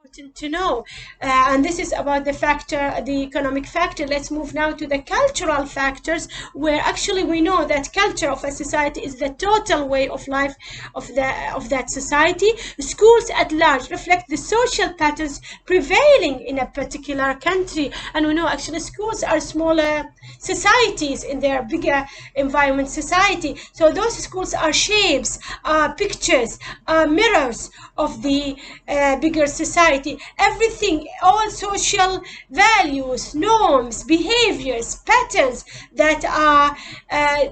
important to know. And this is about the economic factor. Let's move now to the cultural factors, where actually we know that culture of a society is the total way of life of that society. Schools at large reflect the social patterns prevailing in a particular country, and we know actually schools are smaller societies in their bigger environment society. So those schools are shapes, are pictures, are mirrors of the bigger society. Everything, all social values, norms, behaviors, patterns that are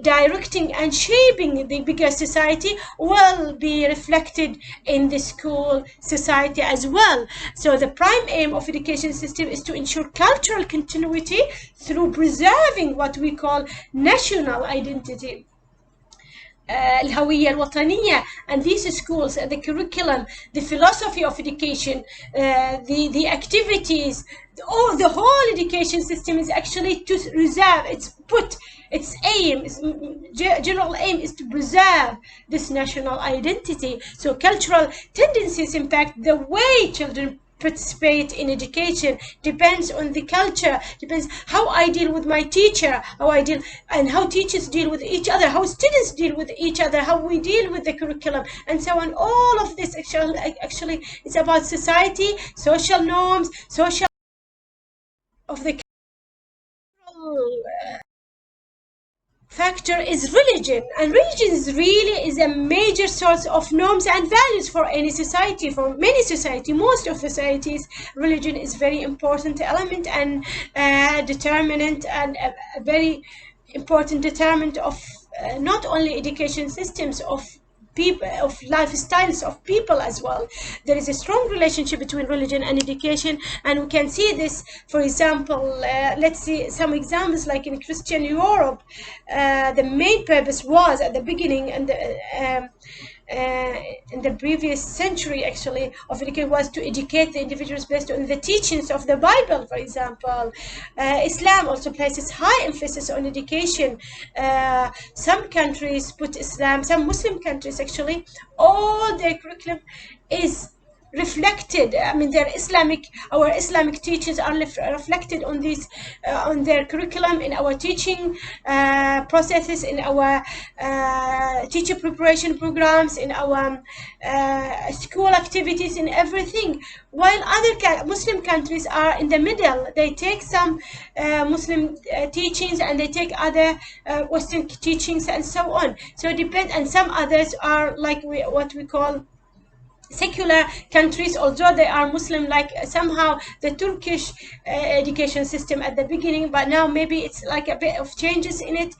directing and shaping the bigger society will be reflected in the school society as well. So the prime aim of education system is to ensure cultural continuity through preserving what we call national identity, الهوية الوطنية. And these schools, the curriculum, the philosophy of education, the activities, the whole education system is actually to reserve, its aim, its general aim is to preserve this national identity. So cultural tendencies impact the way children participate in education, depends on the culture, depends how I deal with my teacher, how I deal, and how teachers deal with each other, how students deal with each other, how we deal with the curriculum, and so on. All of this actually is about society, social norms, social of the factor is religion, and religion is a major source of norms and values for any society. For many society, most of societies, religion is very important element and determinant, and a very important determinant of not only education systems, of people, of lifestyles of people as well. There is a strong relationship between religion and education, and we can see this, for example, let's see some examples. Like in Christian Europe, the main purpose was at the beginning, and in the previous century actually of education, was to educate the individuals based on the teachings of the Bible, for example. Islam also places high emphasis on education. Some countries put Islam, some Muslim countries actually, all their curriculum is reflected, I mean our Islamic teachings are reflected on these on their curriculum, in our teaching processes, in our teacher preparation programs, in our school activities, in everything. While other Muslim countries are in the middle, they take some Muslim teachings and they take other Western teachings and so on. So it depends, and some others are like what we call secular countries, although they are Muslim, like somehow the Turkish education system at the beginning, but now maybe it's like a bit of changes in it.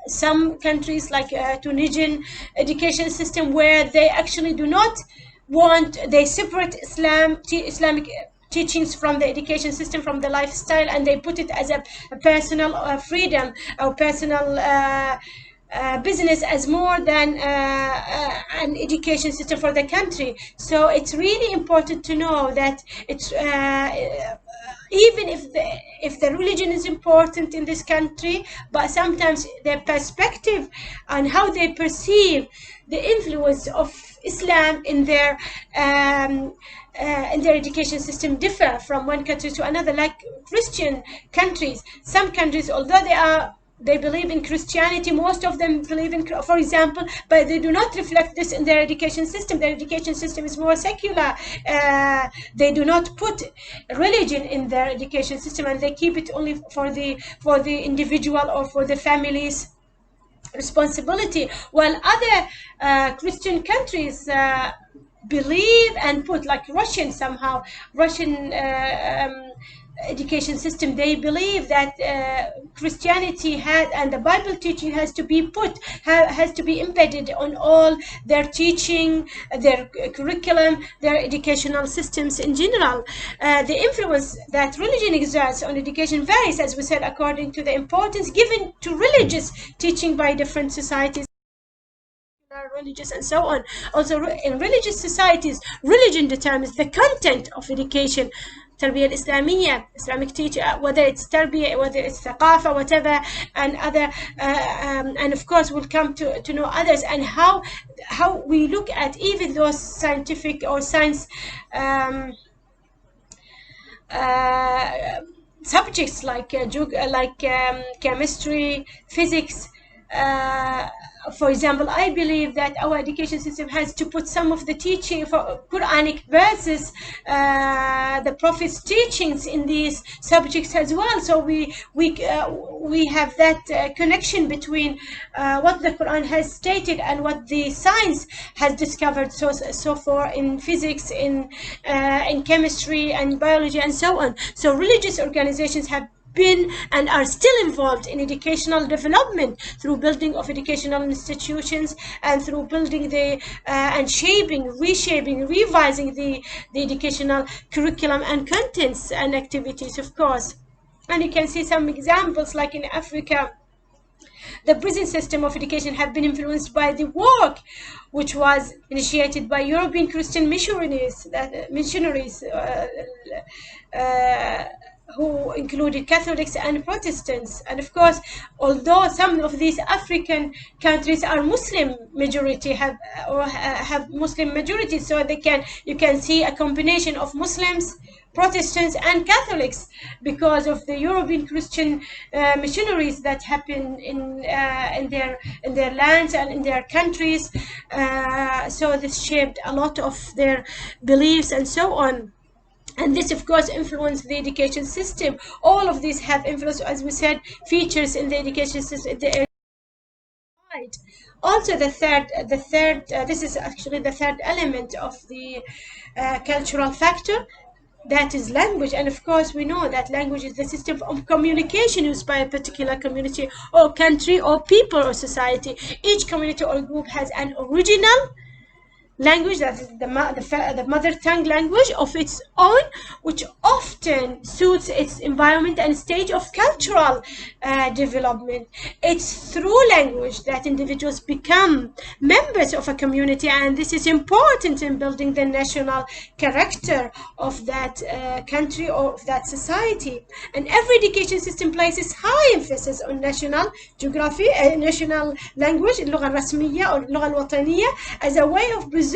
Some countries like Tunisian education system, where they actually do not want, they separate Islamic teachings from the education system, from the lifestyle, and they put it as a personal freedom or personal business, as more than an education system for the country. So it's really important to know that it's even if the religion is important in this country, but sometimes their perspective and how they perceive the influence of Islam in their education system differ from one country to another. Like Christian countries, some countries, although they believe in Christianity, most of them believe in, for example, but they do not reflect this in their education system. Their education system is more secular. They do not put religion in their education system, and they keep it only for the individual or for the family's responsibility. While other Christian countries believe and put, like Russian education system, they believe that Christianity and the Bible teaching has to be embedded on all their teaching, their curriculum, their educational systems in general. The influence that religion exerts on education varies, as we said, according to the importance given to religious teaching by different societies, religious and so on. Also, in religious societies, religion determines the content of education التربية الإسلامية, Islamic teacher, whether it's تربية, whether it's ثقافة, whatever, and other, and of course we'll come to know others, and how we look at even those scientific or science subjects like chemistry, physics. For example, I believe that our education system has to put some of the teaching for Quranic verses, the Prophet's teachings in these subjects as well. So we have that connection between what the Quran has stated and what the science has discovered so far in physics, in chemistry and biology and so on. So religious organizations have been and are still involved in educational development through building of educational institutions and through building the and reshaping, revising the educational curriculum and contents and activities, of course. And you can see some examples like in Africa. The prison system of education have been influenced by the work which was initiated by European Christian missionaries, who included Catholics and Protestants. And of course, although some of these African countries are Muslim majority, have Muslim majority, so you can see a combination of Muslims, Protestants and Catholics because of the European Christian missionaries that happen in their lands and in their countries. So this shaped a lot of their beliefs and so on. And this, of course, influenced the education system. All of these have influenced, as we said, features in the education system. Also, the third. This is actually the third element of the cultural factor. That is language. And of course, we know that language is the system of communication used by a particular community or country or people or society. Each community or group has an original language, that is the mother tongue language of its own, which often suits its environment and stage of cultural development. It's through language that individuals become members of a community, and this is important in building the national character of that country or of that society. And every education system places high emphasis on national geography, national language, اللغة الرسمية or اللغة الوطنية, as a way of preserving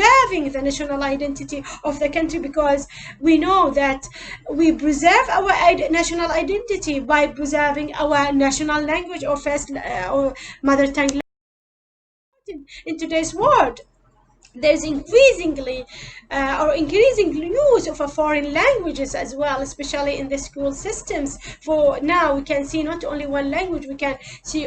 the national identity of the country, because we know that we preserve our national identity by preserving our national language or first or mother tongue in today's world. There's increasing use of foreign languages as well, especially in the school systems. For now, we can see not only one language, we can see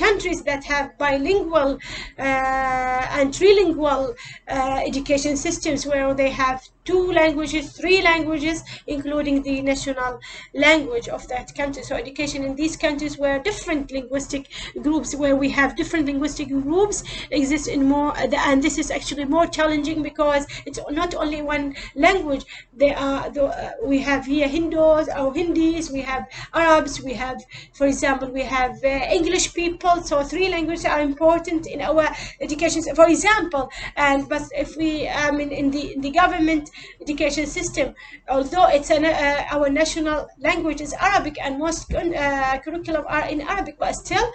countries that have bilingual and trilingual education systems where they have 2 languages, 3 languages, including the national language of that country. So education in these countries where different linguistic groups, where we have different linguistic groups exist in more, and this is actually more challenging because it's not only one language. We have here Hindus or Hindis, we have Arabs, we have, for example, we have English people. So 3 languages are important in our education, for example. But if we in the government education system, although it's our national language is Arabic and most curriculum are in Arabic, but still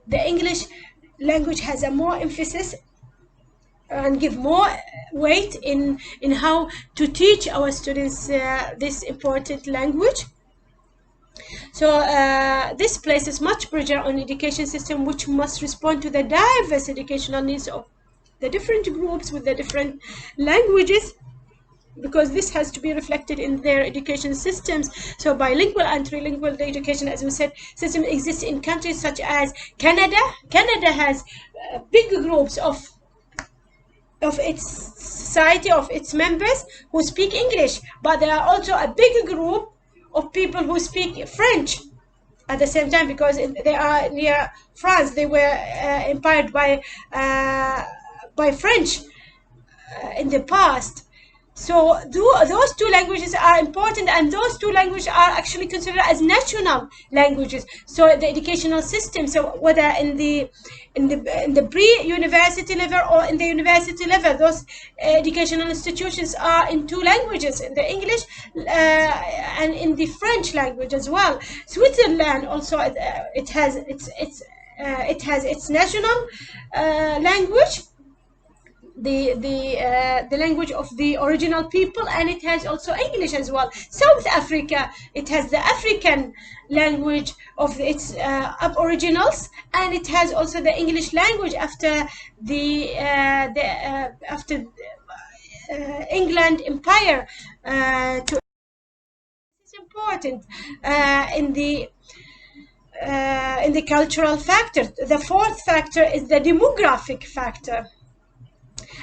the English language has a more emphasis and give more weight in how to teach our students this important language. So this places much pressure on education system, which must respond to the diverse educational needs of the different groups with the different languages, because this has to be reflected in their education systems. So bilingual and trilingual education, as we said, system exists in countries such as Canada. Canada has big groups of its society, of its members who speak English, but there are also a big group of people who speak French at the same time, because they are near France. They were empowered by French in the past. So those two languages are important, and those two languages are actually considered as national languages. So the educational system, so whether in the pre-university level or in the university level, those educational institutions are in two languages, in the English and in the French language as well. Switzerland also, it has its national language, the language of the original people, and it has also English as well. South Africa, it has the African language of its aboriginals, and it has also the English language after after England Empire. It's important in the cultural factor. The fourth factor is the demographic factor.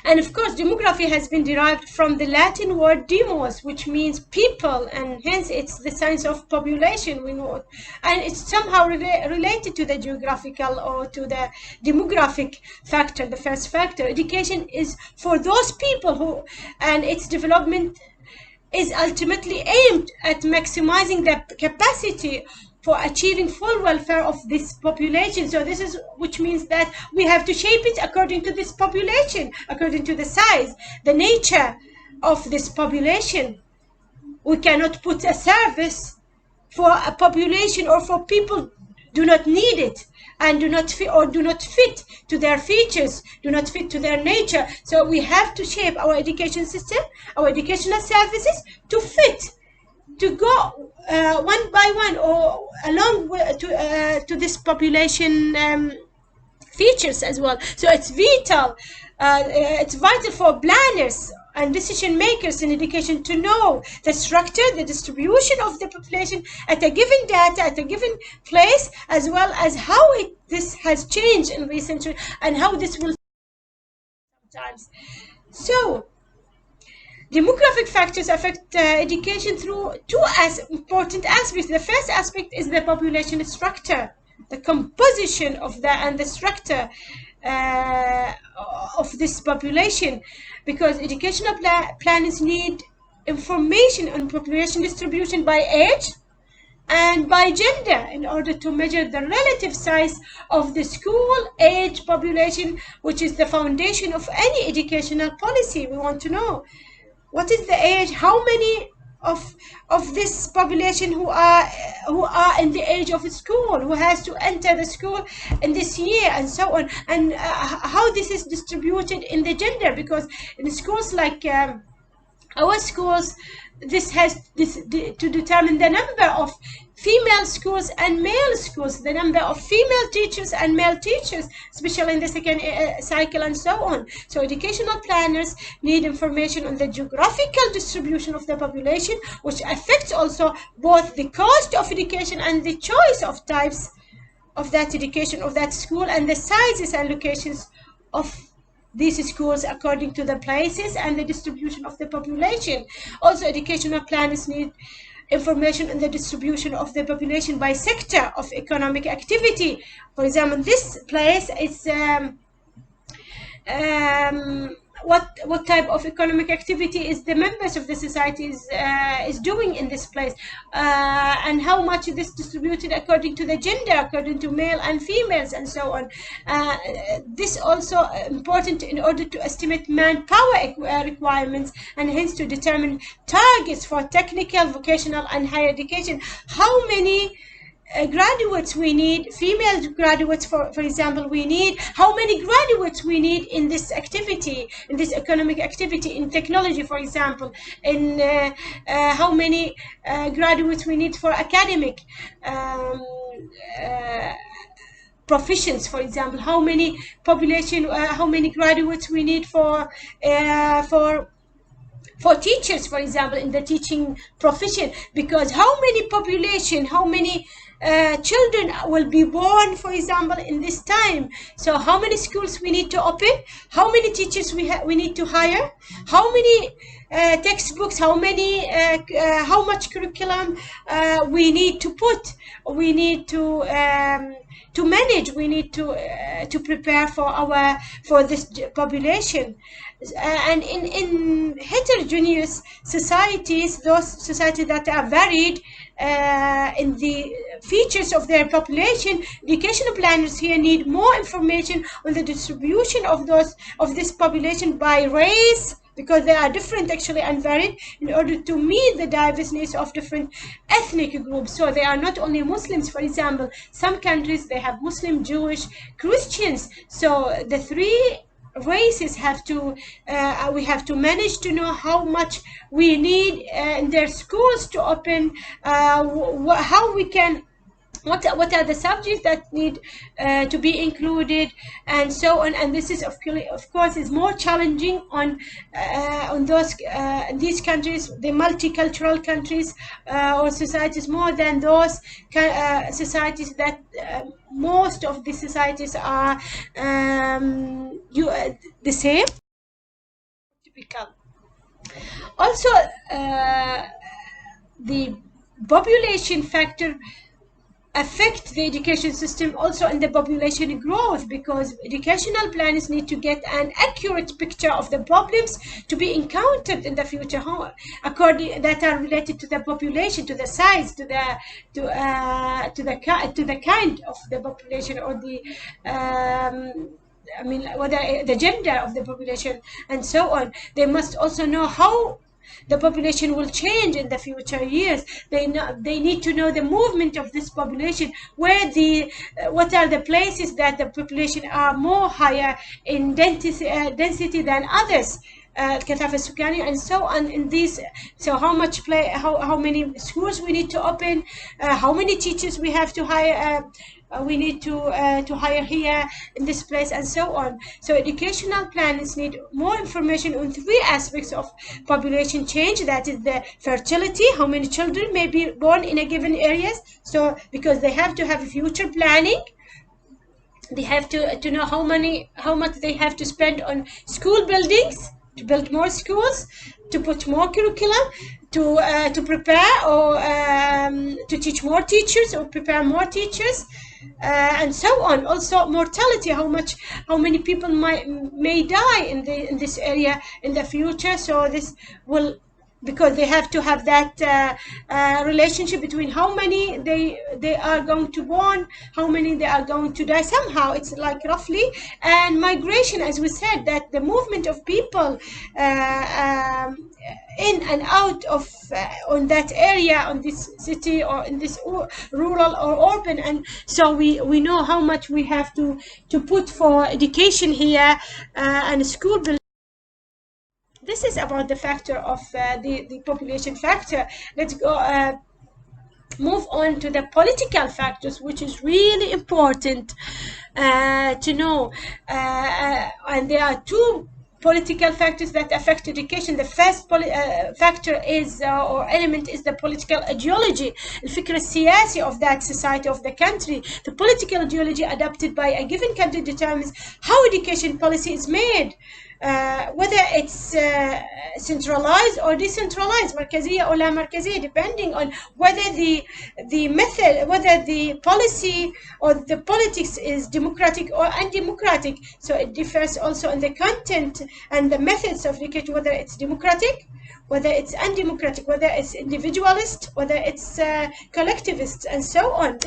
And of course, demography has been derived from the Latin word demos, which means people, and hence it's the science of population, we know. And it's somehow related to the geographical or to the demographic factor, the first factor. Education is for those people who, and its development is ultimately aimed at maximizing the capacity for achieving full welfare of this population. So this is, which means that we have to shape it according to this population, according to the size, the nature of this population. We cannot put a service for a population or for people do not need it and do not fit to their features, do not fit to their nature. So we have to shape our education system, our educational services to fit, to go one by one or along to this population features as well. So it's vital for planners and decision makers in education to know the structure, the distribution of the population at a given data, at a given place, as well as how this has changed in recent years and how this will sometimes. So demographic factors affect education through two important aspects. The first aspect is the population structure, the composition of the structure of this population, because educational planners need information on population distribution by age and by gender in order to measure the relative size of the school age population, which is the foundation of any educational policy. We want to know what is the age, how many of this population who are in the age of school, who has to enter the school in this year, and so on, and how this is distributed in the gender, because in schools like our schools, this has to determine the number of female schools and male schools, the number of female teachers and male teachers, especially in the second cycle, and so on. So educational planners need information on the geographical distribution of the population, which affects also both the cost of education and the choice of types of that education, of that school, and the sizes and locations of these schools according to the places and the distribution of the population. Also, educational planners need information on the distribution of the population by sector of economic activity. For example, this place is what type of economic activity is the members of the society is doing in this place, and how much is this distributed according to the gender, according to male and females, and so on. This also important in order to estimate manpower requirements, and hence to determine targets for technical, vocational, and higher education. How many graduates we need, female graduates, for example, we need, how many graduates we need in this activity, in this economic activity, in technology, for example, in how many graduates we need for academic professions, for example, how many population, how many graduates we need for teachers, for example, in the teaching profession, because how many population, how many children will be born, for example, in this time. So how many schools we need to open, how many teachers we need to hire, how many textbooks, how much curriculum we need to put, we need to manage, we need to prepare for this population. And in heterogeneous societies, those societies that are varied in the features of their population, educational planners here need more information on the distribution of this population by race, because they are different actually and varied, in order to meet the diverse needs of different ethnic groups. So they are not only Muslims, for example, some countries they have Muslim, Jewish, Christians. So the three races have to we have to manage to know how much we need in their schools to open, how we can, what are the subjects that need to be included, and so on. And this is of course is more challenging on those these countries, the multicultural countries or societies, more than those societies that most of the societies are the same. Typical. Also, the population factor affect the education system also in the population growth, because educational planners need to get an accurate picture of the problems to be encountered in the future, according that are related to the population, to the size, to the kind of the population, or the whether the gender of the population, and so on. They must also know how the population will change in the future years. They need to know the movement of this population, where what are the places that the population are more higher in density than others, كثافة السكانية, and so on. In these, so how many schools we need to open, how many teachers we have to hire, we need to hire here in this place, and so on. So educational planners need more information on three aspects of population change. That is the fertility, how many children may be born in a given areas. So because they have to have future planning, they have to know how much they have to spend on school buildings, to build more schools, to put more curriculum, to prepare or to teach more teachers or prepare more teachers, and so on. Also mortality, how many people may die in this area in the future. So this will, because they have to have that relationship between how many they are going to born, how many they are going to die. Somehow it's like roughly. And migration, as we said, that the movement of people in and out of on that area, on this city, or in this rural or urban. And so we know how much we have to put for education here and school building. This is about the factor of the population factor. Let's go move on to the political factors, which is really important to know. And there are two political factors that affect education. The first factor is or element is the political ideology, الفكر السياسي of that society, of the country. The political ideology adopted by a given country determines how education policy is made, whether it's centralized or decentralized, مركزية or لا مركزية, depending on whether the method, whether the policy or the politics is democratic or undemocratic. So it differs also in the content and the methods of education, whether it's democratic, whether it's undemocratic, whether it's individualist, whether it's collectivist, and so on.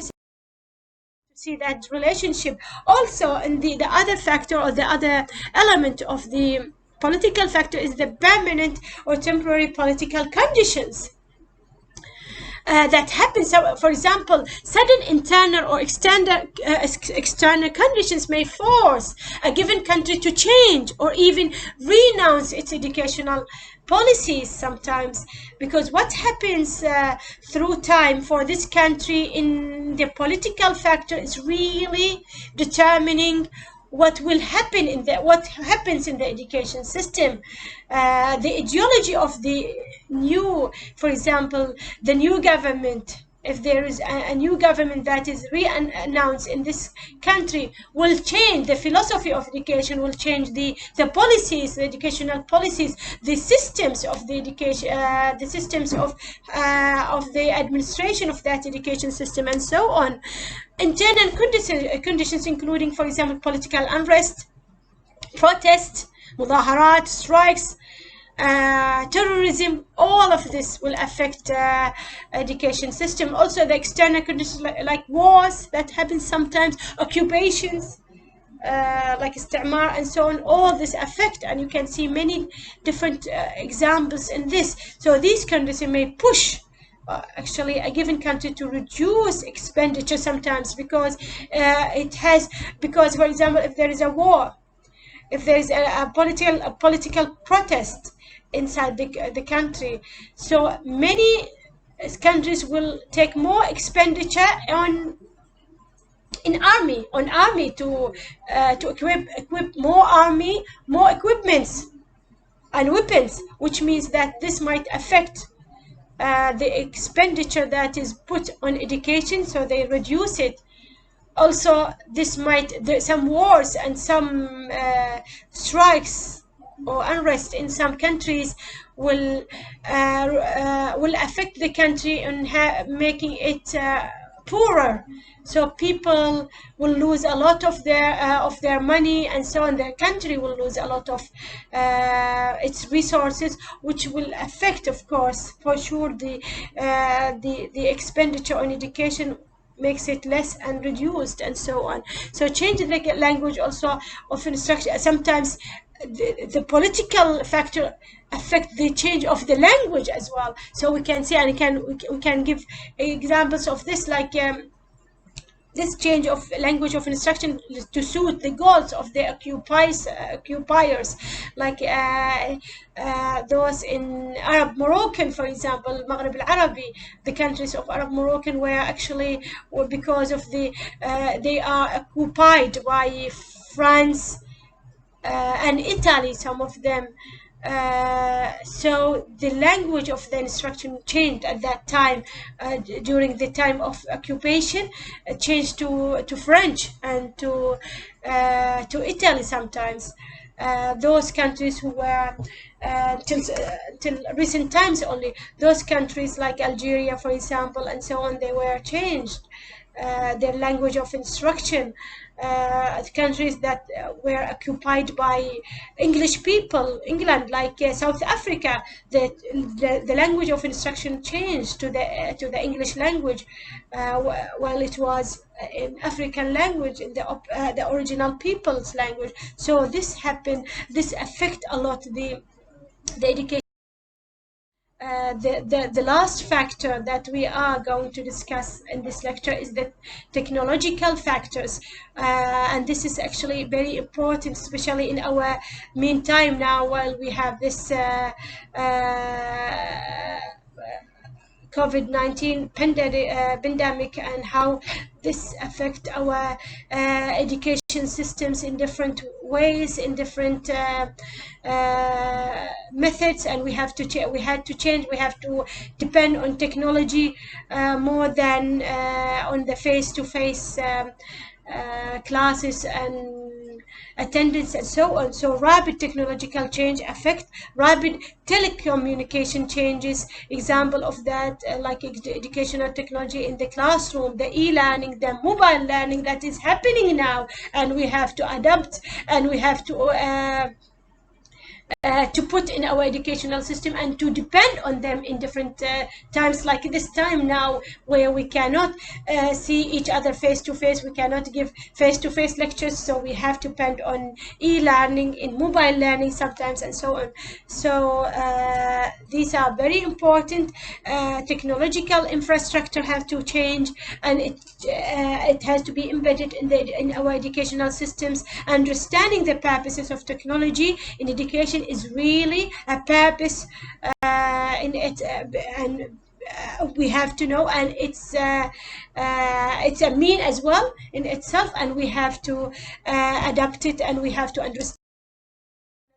See that relationship. Also, in the other factor or the other element of the political factor is the permanent or temporary political conditions that happen. So, for example, sudden internal or external conditions may force a given country to change or even renounce its educational policies sometimes, because what happens through time for this country in the political factor is really determining what will happen what happens in the education system. The ideology of the new, for example, the new government if there is a new government that is re-announced in this country, will change the philosophy of education, will change the policies, the educational policies, the systems of the education, the systems of the administration of that education system, and so on. Internal conditions including, for example, political unrest, protests, mudaharat, strikes, terrorism, all of this will affect education system. Also the external conditions like wars that happen sometimes, occupations, like istimar and so on, all this affect, and you can see many different examples in this. So these conditions may push actually a given country to reduce expenditure sometimes, because because for example, if there is a war, if there is a political protest inside the country, so many countries will take more expenditure on army to equip more army, more equipments and weapons, which means that this might affect the expenditure that is put on education, so they reduce it. Also, this might, some wars and some strikes or unrest in some countries will affect the country and making it poorer. So people will lose a lot of their money, and so on. Their country will lose a lot of its resources, which will affect, of course, for sure, the expenditure on education makes it less and reduced, and so on. So change the language also of instruction. Sometimes the political factor affect the change of the language as well. So we can see, and we can give examples of this, like this change of language of instruction to suit the goals of the occupiers, like those in Arab Moroccan, for example, Maghreb al-Arabi, the countries of Arab Moroccan, where actually, because of the they are occupied by France and Italy, some of them. So the language of the instruction changed at that time, during the time of occupation, changed to French and to Italy sometimes. Those countries who were till recent times only, those countries like Algeria, for example, and so on, they were changed their language of instruction. Countries that were occupied by English people, England, like South Africa, the language of instruction changed to the English language, while it was in African language, in the original people's language. So this happened. This affect a lot the education. The last factor that we are going to discuss in this lecture is the technological factors, and this is actually very important, especially in our meantime now, while we have this COVID-19 pandemic, and how this affect our education systems in different ways, in different methods, and we had to change. We have to depend on technology more than on the face-to-face classes and attendance and so on. So rapid technological change affect rapid telecommunication changes. Example of that, like educational technology in the classroom, the e-learning, the mobile learning that is happening now, and we have to adapt, and we have to put in our educational system and to depend on them in different times, like this time now, where we cannot see each other face to face, we cannot give face to face lectures, so we have to depend on e-learning, in mobile learning sometimes, and so on. So these are very important. Technological infrastructure have to change, and it has to be embedded in our educational systems. Understanding the purposes of technology in education is really a purpose in it, and we have to know, and it's a mean as well in itself, and we have to adapt it, and we have to understand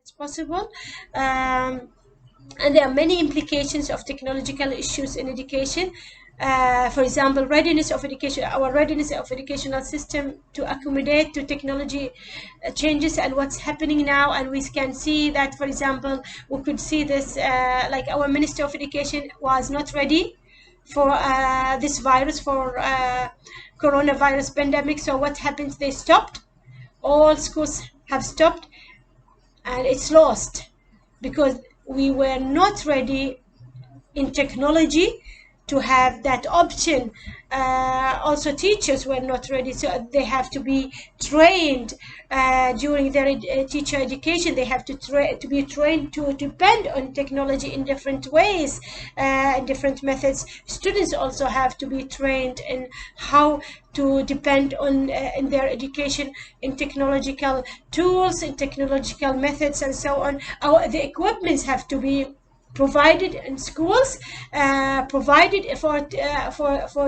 it's possible. And there are many implications of technological issues in education. For example, readiness of education, our readiness of educational system to accommodate to technology changes and what's happening now. And we can see that, for example, we could see this, like our Minister of Education was not ready for this virus, for coronavirus pandemic. So what happens? They stopped. All schools have stopped, and it's lost because we were not ready in technology to have that option. Also, teachers were not ready, so they have to be trained during their teacher education. They have to be trained to depend on technology in different ways, different methods. Students also have to be trained in how to depend on in their education in technological tools, in technological methods, and so on. The equipments have to be provided in schools, provided for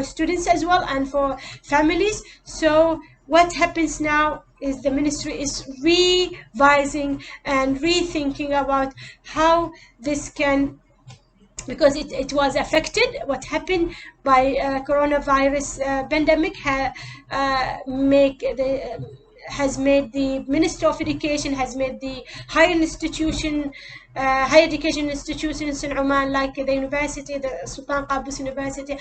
students as well, and for families. So what happens now is the ministry is revising and rethinking about how this can, because it was affected. What happened by coronavirus pandemic has made the Minister of Education, has made the higher education institutions in Oman, like the university, the Sultan Qaboos University,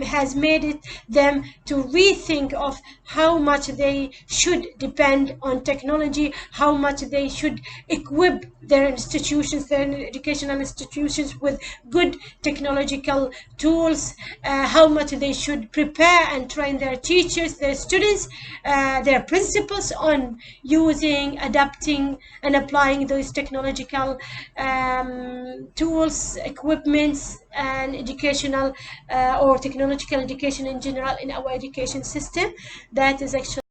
has made it them to rethink of how much they should depend on technology, how much they should equip their institutions, their educational institutions, with good technological tools, how much they should prepare and train their teachers, their students, their principals on using, adapting, and applying those technological tools, equipments, and educational or technological education in general in our education system. That is actually